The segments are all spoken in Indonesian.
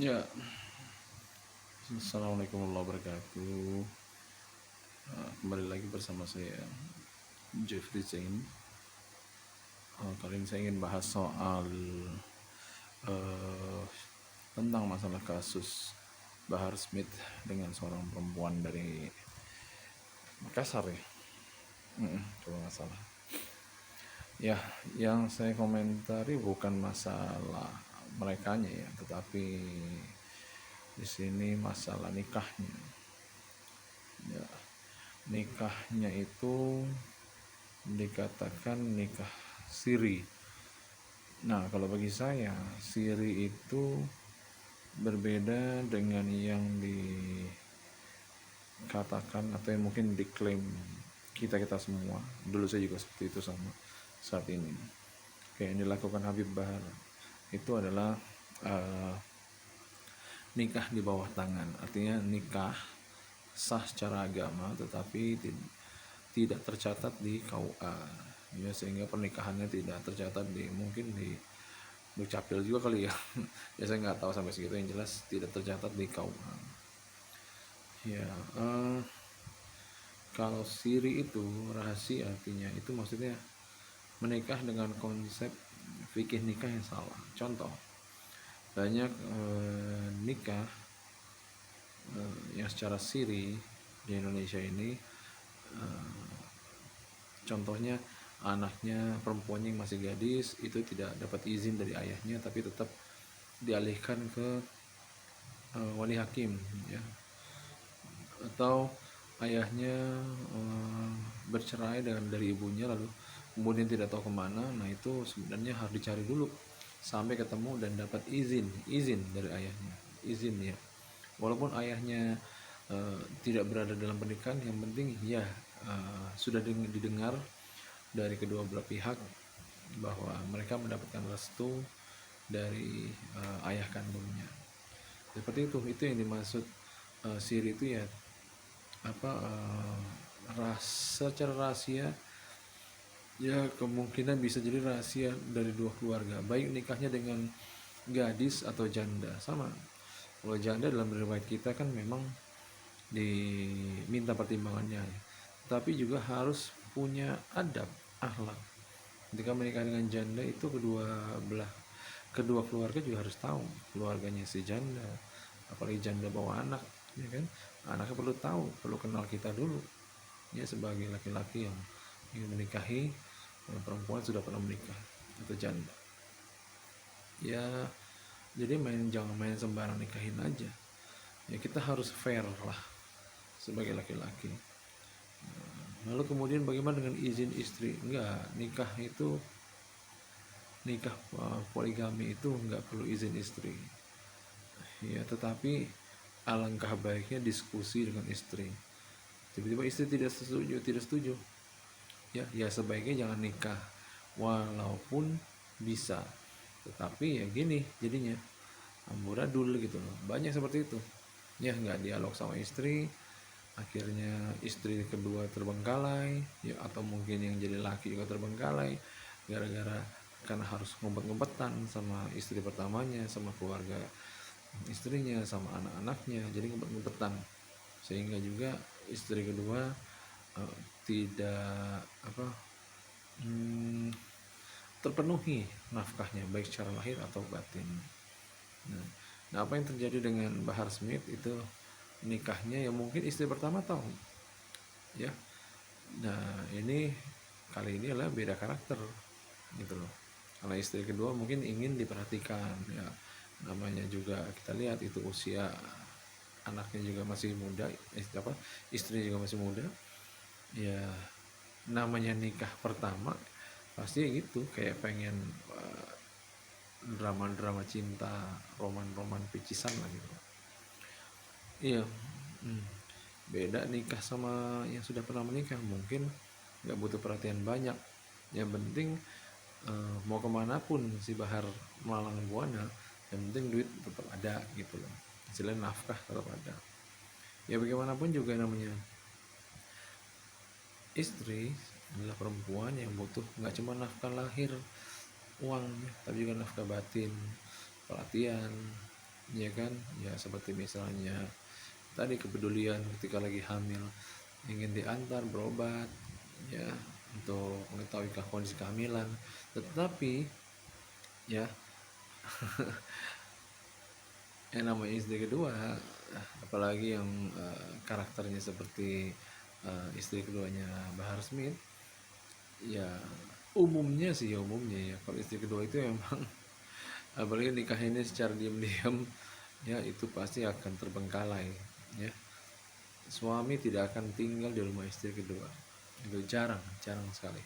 Ya, assalamualaikum warahmatullahi wabarakatuh. Kembali lagi bersama saya Jeffrey Zain. Kali ini saya ingin bahas soal uh, tentang masalah kasus Bahar Smith dengan seorang perempuan dari Makassar ya, kalau nggak salah. Ya, yang saya komentari bukan masalah merekanya ya, tetapi di sini masalah nikahnya. Ya, nikahnya itu dikatakan nikah siri. Nah, kalau bagi saya, siri itu berbeda dengan yang dikatakan atau yang mungkin diklaim kita semua. Dulu saya juga seperti itu sama saat ini. Kayak yang dilakukan Habib Bahar itu adalah uh, nikah di bawah tangan. Artinya nikah sah secara agama tetapi tidak tercatat di KUA ya, sehingga pernikahannya tidak tercatat di mungkin di Dukcapil juga kali ya. Ya saya nggak tahu sampai segitu, yang jelas tidak tercatat di KUA ya. Kalau siri itu rahasia, artinya itu maksudnya menikah dengan konsep fikih nikah yang salah. Contoh, banyak nikah yang secara siri di Indonesia ini, contohnya anaknya perempuannya yang masih gadis itu tidak dapat izin dari ayahnya tapi tetap dialihkan ke wali hakim ya, atau ayahnya bercerai dari ibunya lalu kemudian tidak tahu kemana. Nah itu sebenarnya harus dicari dulu sampai ketemu dan dapat izin dari ayahnya, izin ya, walaupun ayahnya tidak berada dalam pernikahan, yang penting ya sudah didengar dari kedua belah pihak bahwa mereka mendapatkan restu dari ayah kandungnya. Seperti itu yang dimaksud siri itu ya, secara rahasia ya, kemungkinan bisa jadi rahasia dari dua keluarga, baik nikahnya dengan gadis atau janda sama. Kalau janda dalam riwayat kita kan memang diminta pertimbangannya, tapi juga harus punya adab akhlak. Ketika menikah dengan janda itu kedua keluarga juga harus tahu keluarganya si janda, apalagi janda bawa anak ya kan. Anaknya perlu tahu, perlu kenal kita dulu ya, sebagai laki-laki yang ingin menikahi perempuan sudah pernah menikah atau janda ya. Jadi jangan main sembarang nikahin aja ya, kita harus fair lah sebagai laki-laki. Lalu kemudian bagaimana dengan izin istri? Enggak, nikah poligami itu enggak perlu izin istri ya, tetapi alangkah baiknya diskusi dengan istri. Tiba-tiba istri tidak setuju ya sebaiknya jangan nikah walaupun bisa, tetapi ya gini jadinya amburadul gitu loh. Banyak seperti itu ya, nggak dialog sama istri, akhirnya istri kedua terbengkalai ya, atau mungkin yang jadi laki juga terbengkalai gara-gara karena harus ngumpet-ngumpetan sama istri pertamanya, sama keluarga istrinya, sama anak-anaknya, jadi ngumpet-ngumpetan sehingga juga istri kedua tidak terpenuhi nafkahnya baik secara lahir atau batin. Nah, apa yang terjadi dengan Bahar Smith itu, nikahnya ya mungkin istri pertama tahu ya. Nah ini kali ini adalah beda karakter gitu loh. Kalau istri kedua mungkin ingin diperhatikan ya, namanya juga kita lihat itu usia anaknya juga masih muda, istri juga masih muda ya. Namanya nikah pertama pasti gitu, kayak pengen drama-drama cinta, roman-roman picisan lah gitu. Iya, beda nikah sama yang sudah pernah menikah, mungkin nggak butuh perhatian banyak, yang penting mau kemana pun si Bahar melalang buana, yang penting duit tetap ada gitu loh, istilahnya nafkah tetap ada ya. Bagaimanapun juga namanya istri adalah perempuan yang butuh nggak cuma nafkah lahir uangnya, tapi juga nafkah batin, pelatihan ya kan, ya seperti misalnya tadi kepedulian ketika lagi hamil, ingin diantar berobat, ya, untuk mengetahui kondisi kehamilan. Tetapi ya, yang namanya istri kedua, apalagi yang karakternya seperti istri keduanya Bahar Smith, ya umumnya ya kalau istri kedua itu emang apalagi nikah ini secara diam-diam, ya itu pasti akan terbengkalai, ya. Suami tidak akan tinggal di rumah istri kedua, itu jarang jarang sekali,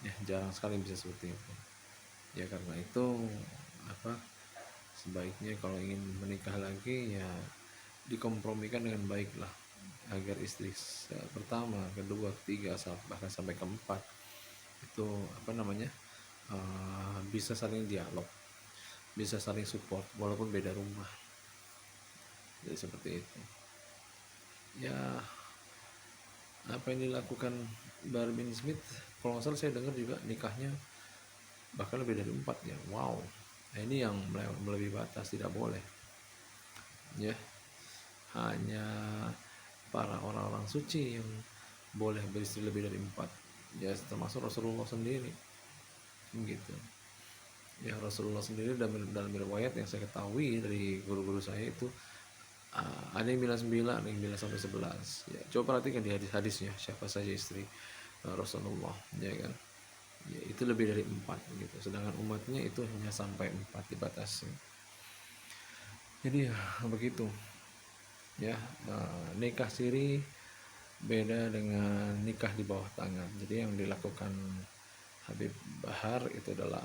ya jarang sekali bisa seperti itu. Ya karena itu apa, sebaiknya kalau ingin menikah lagi ya dikompromikan dengan baik lah, agar istri pertama, kedua, ketiga, bahkan sampai keempat itu apa namanya, bisa saling dialog, bisa saling support walaupun beda rumah. Jadi seperti itu. Ya apa yang dilakukan Bahar bin Smith, kalau nggak salah saya dengar juga nikahnya bahkan lebih dari 4 ya. Wow, nah ini yang melebihi batas, tidak boleh, ya. Hanya para orang-orang suci yang boleh beristri lebih dari 4, ya termasuk Rasulullah sendiri, gitu. Ya Rasulullah sendiri dalam riwayat yang saya ketahui dari guru-guru saya itu, ada yang bilang 9, ada yang bilang sampai 11. Ya coba perhatikan di hadis-hadisnya siapa saja istri Rasulullah, ya kan. Ya itu lebih dari 4 gitu, sedangkan umatnya itu hanya sampai 4 dibatasi. Jadi ya begitu, ya. Nikah siri beda dengan nikah di bawah tangan. Jadi yang dilakukan Habib Bahar itu adalah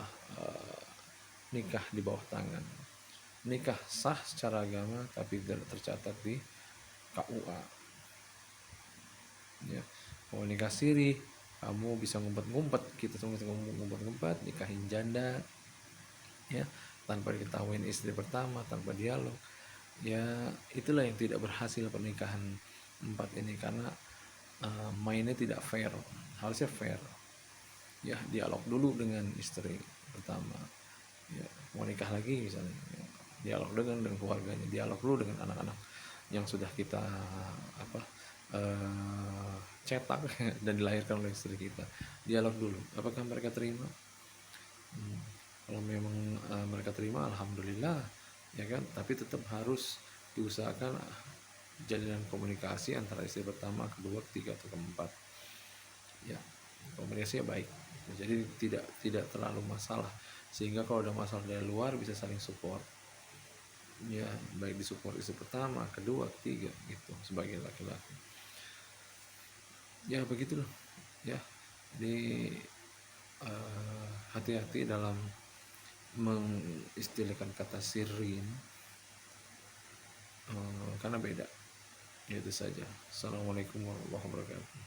nikah di bawah tangan, nikah sah secara agama tapi tidak tercatat di KUA, ya. Kalau nikah siri kamu bisa ngumpet-ngumpet, kita semua bisa ngumpet-ngumpet nikahin janda, ya, tanpa diketahui istri pertama, tanpa dialog. Ya itulah yang tidak berhasil pernikahan 4 ini, karena mainnya tidak fair. Harusnya fair, ya, dialog dulu dengan istri pertama, ya, mau nikah lagi misalnya, ya, dialog dengan keluarganya, dialog dulu dengan anak-anak yang sudah kita apa cetak dan dilahirkan oleh istri kita. Dialog dulu apakah mereka terima. Kalau memang mereka terima, alhamdulillah, ya kan. Tapi tetap harus diusahakan jalinan komunikasi antara istri pertama, kedua, ketiga, atau keempat, ya, komunikasinya baik. Jadi tidak terlalu masalah, sehingga kalau ada masalah dari luar bisa saling support, ya, baik disupport istri pertama, kedua, ketiga, gitu, sebagai laki-laki. Ya begitulah, ya. Jadi hati-hati dalam mengistilahkan kata sirrin, karena beda. Itu saja. Assalamualaikum warahmatullahi wabarakatuh.